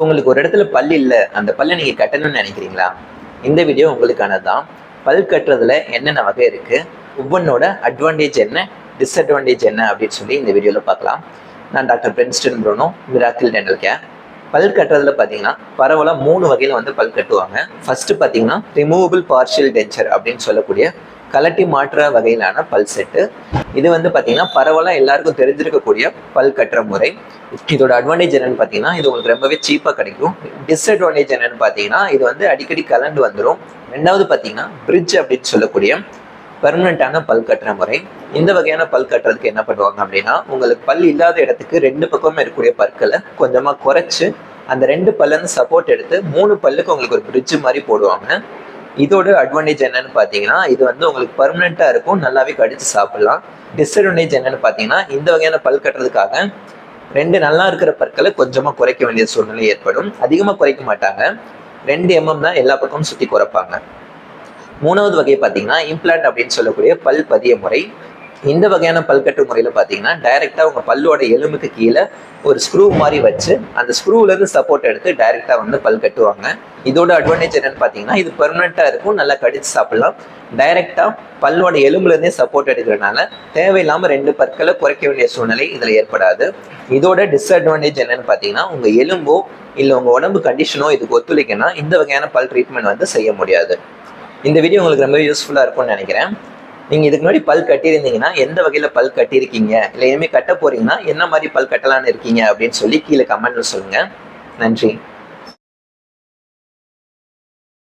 உங்களுக்கு ஒரு இடத்துல பல் இல்ல, அந்த பல்ல நீங்க கட்டணும்னு நினைக்கிறீங்களா? இந்த வீடியோ உங்களுக்கானதுதான். பல் கட்டுறதுல என்னென்ன வகை இருக்கு, ஒவ்வொன்னோட அட்வான்டேஜ் என்ன, டிஸ்அட்வான்டேஜ் என்ன அப்படின்னு சொல்லி இந்த வீடியோல பார்க்கலாம். நான் doctor Princeton Bruno, miracle dental care. பல் கட்டுறதுல பார்த்தீங்கன்னா பரவலா 3 வகையில வந்து பல் கட்டுவாங்க. ஃபர்ஸ்ட் பார்த்தீங்கன்னா ரிமூவபிள் பார்ஷியல் டென்ச்சர் அப்படின்னு சொல்லக்கூடிய கலட்டி மாற்ற வகையிலான பல் செட்டு. இது வந்து பார்த்தீங்கன்னா பரவலா எல்லாருக்கும் தெரிஞ்சிருக்கக்கூடிய பல் கட்டுற முறை. இதோட அட்வான்டேஜ் என்னன்னு பார்த்தீங்கன்னா இது உங்களுக்கு ரொம்பவே சீப்பாக கிடைக்கும். டிஸ்அட்வான்டேஜ் என்னன்னு பார்த்தீங்கன்னா இது வந்து அடிக்கடி கலண்டு வந்துடும். ரெண்டாவது பார்த்தீங்கன்னா பிரிட்ஜ் அப்படின்னு சொல்லக்கூடிய பெர்மனண்டான பல் கட்டுற முறை. இந்த வகையான பல் கட்டுறதுக்கு என்ன பண்ணுவாங்க அப்படின்னா, உங்களுக்கு பல் இல்லாத இடத்துக்கு 2 பக்கமும் இருக்கக்கூடிய பற்களை கொஞ்சமா குறைச்சு அந்த 2 பல்லுன்னு சப்போர்ட் எடுத்து 3 பல்லுக்கு உங்களுக்கு ஒரு பிரிட்ஜ் மாதிரி போடுவாங்க. இதோட அட்வான்டேஜ் என்னன்னு பார்த்தீங்கன்னா இது வந்து உங்களுக்கு பர்மனெண்டா இருக்கும், நல்லாவே கடிச்சு சாப்பிடலாம். டிஸ்அட்வான்டேஜ் என்னன்னு பார்த்தீங்கன்னா இந்த வகையான பல் கட்டுறதுக்காக 2 நல்லா இருக்கிற பற்களை கொஞ்சமா குறைக்க வேண்டிய சூழ்நிலை ஏற்படும். அதிகமா குறைக்க மாட்டாங்க, 2 mm தான் எல்லா பக்கமும் சுத்தி குறைப்பாங்க. 3வது வகை பார்த்தீங்கன்னா இம்ப்ளான்ட் அப்படின்னு சொல்லக்கூடிய பல் பதிய முறை. இந்த வகையான பல்கட்டு முறையில் பார்த்தீங்கன்னா டைரெக்டாக உங்கள் பல்லோட எலும்புக்கு கீழே ஒரு ஸ்க்ரூ மாதிரி வச்சு அந்த ஸ்க்ரூலேருந்து சப்போர்ட் எடுத்து டைரெக்டாக வந்து பல் கட்டுவாங்க. இதோட அட்வான்டேஜ் என்னன்னு பார்த்தீங்கன்னா இது பெர்மனெண்ட்டாக இருக்கும், நல்லா கடிச்சு சாப்பிடலாம். டைரெக்டாக பல்லோட எலும்புலேருந்தே சப்போர்ட் எடுக்கிறதுனால தேவையில்லாமல் 2 பற்களை குறைக்க வேண்டிய சூழ்நிலை இதில் ஏற்படாது. இதோட டிஸ்அட்வான்டேஜ் என்னன்னு பார்த்தீங்கன்னா உங்கள் எலும்போ இல்லை உங்கள் உடம்பு கண்டிஷனோ இதுக்கு ஒத்துழைக்குன்னா இந்த வகையான பல் ட்ரீட்மெண்ட் வந்து செய்ய முடியாது. இந்த வீடியோ உங்களுக்கு ரொம்ப யூஸ்ஃபுல்லாக இருக்கும்னு நினைக்கிறேன். நீங்கள் இதுக்கு முன்னாடி பல் கட்டியிருந்தீங்கன்னா எந்த வகையில் பல் கட்டியிருக்கீங்க, இல்லை இனிமேல் கட்ட போறீங்கன்னா என்ன மாதிரி பல் கட்டலான்னு இருக்கீங்க அப்படின்னு சொல்லி கீழே கமெண்ட்ல சொல்லுங்கள். நன்றி.